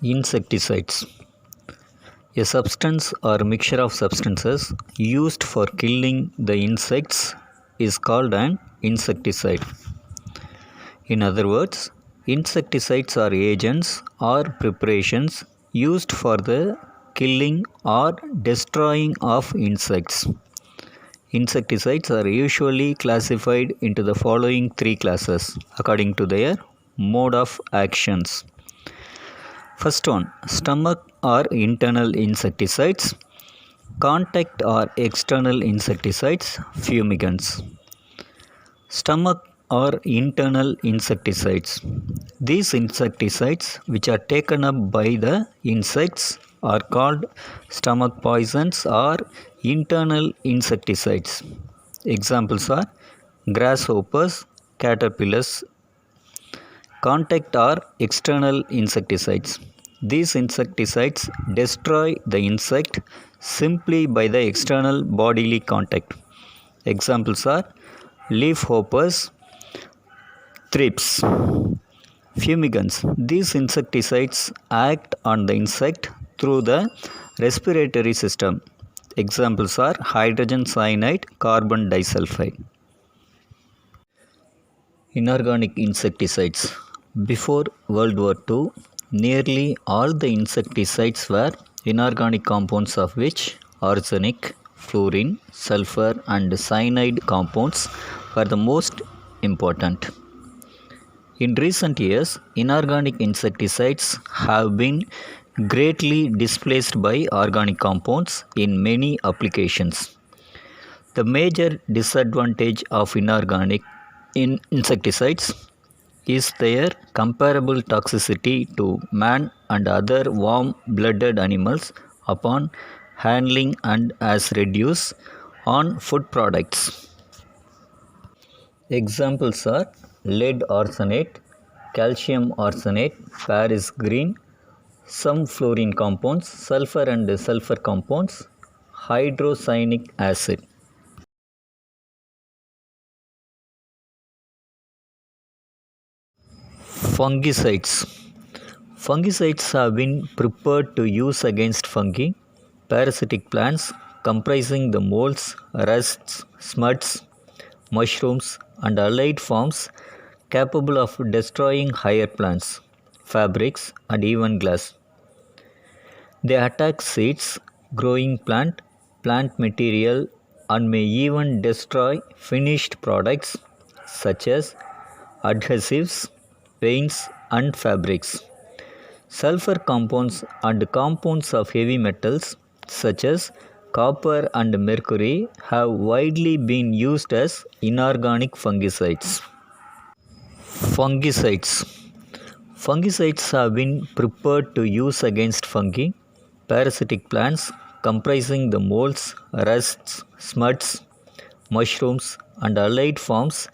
Insecticides. A substance or mixture of substances used for killing the insects is called an insecticide. In other words, insecticides are agents or preparations used for the killing or destroying of insects. Insecticides are usually classified into the following three classes according to their mode of actions. First one, stomach or internal insecticides, contact or external insecticides, fumigants. Stomach or internal insecticides. These insecticides, which are taken up by the insects, are called stomach poisons or internal insecticides. Examples are grasshoppers, caterpillars. Contact or external insecticides. These insecticides destroy the insect simply by the external bodily contact. Examples are leafhoppers, thrips. Fumigants. These insecticides act on the insect through the respiratory system. Examples are hydrogen cyanide, carbon disulfide. Inorganic insecticides. Before World War II, nearly all the insecticides were inorganic compounds, of which arsenic, fluorine, sulfur and cyanide compounds were the most important. In recent years, inorganic insecticides have been greatly displaced by organic compounds in many applications. The major disadvantage of inorganic insecticides is their comparable toxicity to man and other warm-blooded animals upon handling and as reduced on food products. Examples are lead arsenate, calcium arsenate, Paris green, some fluorine compounds, sulfur and sulfur compounds, hydrocyanic acid. Fungicides. Fungicides have been prepared to use against fungi, parasitic plants comprising the molds, rusts, smuts, mushrooms and allied forms capable of destroying higher plants, fabrics and even glass. They attack seeds, growing plant material and may even destroy finished products such as adhesives, paints and fabrics. Sulfur compounds and compounds of heavy metals such as copper and mercury have widely been used as inorganic fungicides. Fungicides. Fungicides have been prepared to use against fungi, parasitic plants comprising the molds, rusts, smuts, mushrooms and allied forms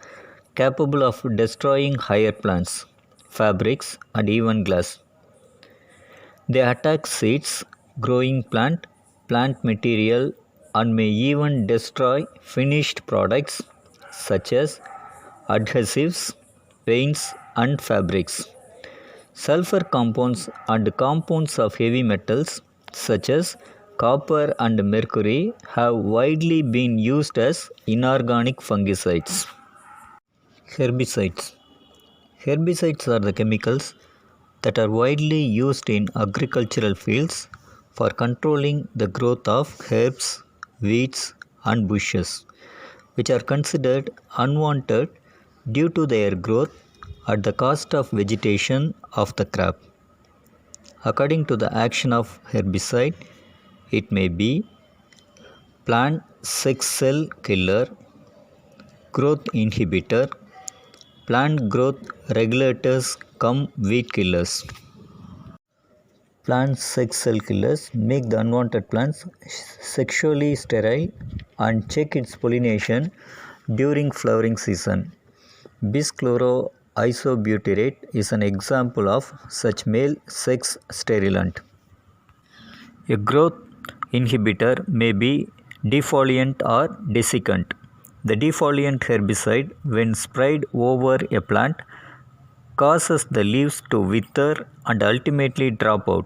capable of destroying higher plants, fabrics and even glass. They attack seeds, growing plant material and may even destroy finished products such as adhesives, paints and fabrics. Sulfur compounds and compounds of heavy metals such as copper and mercury have widely been used as inorganic fungicides. Herbicides. Herbicides are the chemicals that are widely used in agricultural fields for controlling the growth of herbs, weeds and bushes, which are considered unwanted due to their growth at the cost of vegetation of the crop. According to the action of herbicide, it may be plant sex-cell killer, growth inhibitor, plant growth regulators cum weed killers. Plant sex cell killers make the unwanted plants sexually sterile and check its pollination during flowering season. Bischloroisobutyrate is an example of such male sex sterilant. A growth inhibitor may be defoliant or desiccant. The defoliant herbicide, when sprayed over a plant, causes the leaves to wither and ultimately drop out.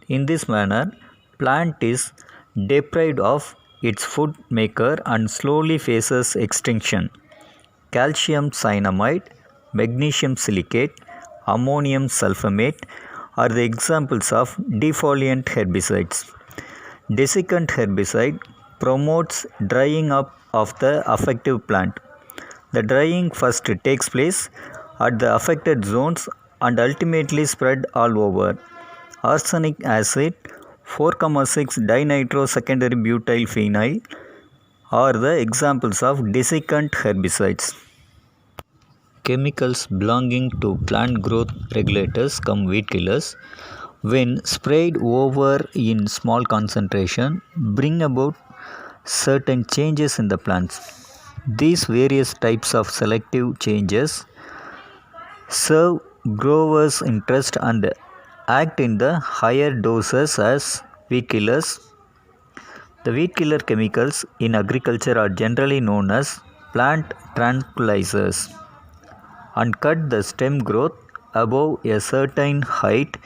In this manner, plant is deprived of its food maker and slowly faces extinction. Calcium cyanamide, magnesium silicate, ammonium sulfamate are the examples of defoliant herbicides. Desiccant herbicide promotes drying up of the affected plant. The drying first takes place at the affected zones and ultimately spread all over. Arsenic acid, 4,6 dinitro secondary butyl phenyl are the examples of desiccant herbicides. Chemicals belonging to plant growth regulators cum weed killers, when sprayed over in small concentration, bring about certain changes in the plants. These various types of selective changes serve growers' interest and act in the higher doses as weed killers. The weed killer chemicals in agriculture are generally known as plant tranquilizers and cut the stem growth above a certain height,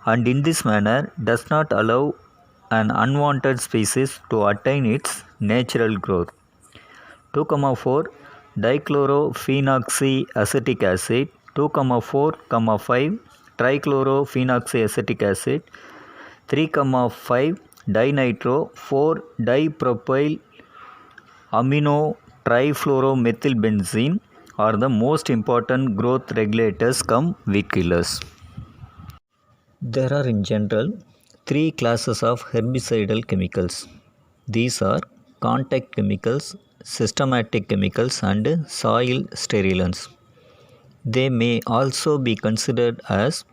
and in this manner does not allow an unwanted species to attain its natural growth. 2,4 dichlorophenoxyacetic acid, 2,4,5 trichlorophenoxyacetic acid, 3,5 dinitro, 4 dipropyl amino trifluoromethylbenzene are the most important growth regulators cum weed killers. There are in general three classes of herbicidal chemicals. These are contact chemicals, systematic chemicals and soil sterilants. They may also be considered as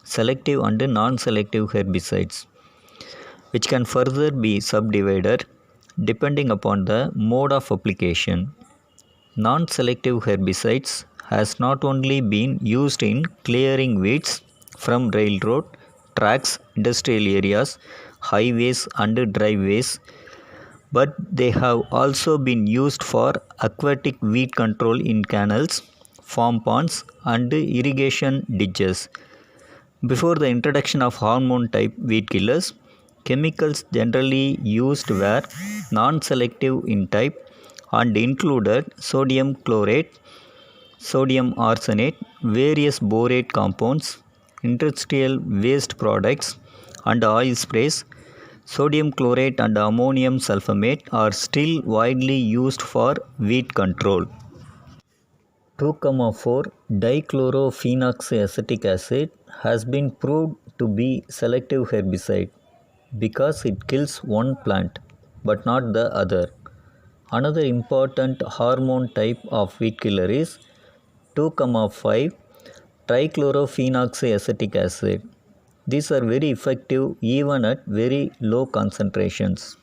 selective and non-selective herbicides, which can further be subdivided depending upon the mode of application. Non-selective herbicides has not only been used in clearing weeds from railroad tracks, industrial areas, highways and driveways, but they have also been used for aquatic weed control in canals, farm ponds and irrigation ditches. Before the introduction of hormone type weed killers, chemicals generally used were non-selective in type and included sodium chlorate, sodium arsenate, various borate compounds, industrial waste products and oil sprays. Sodium chlorate and ammonium sulfamate are still widely used for weed control. 2,4 dichlorophenoxyacetic acid has been proved to be selective herbicide because it kills one plant but not the other. Another important hormone type of weed killer is 2,5 trichlorophenoxyacetic acid. These are very effective even at very low concentrations.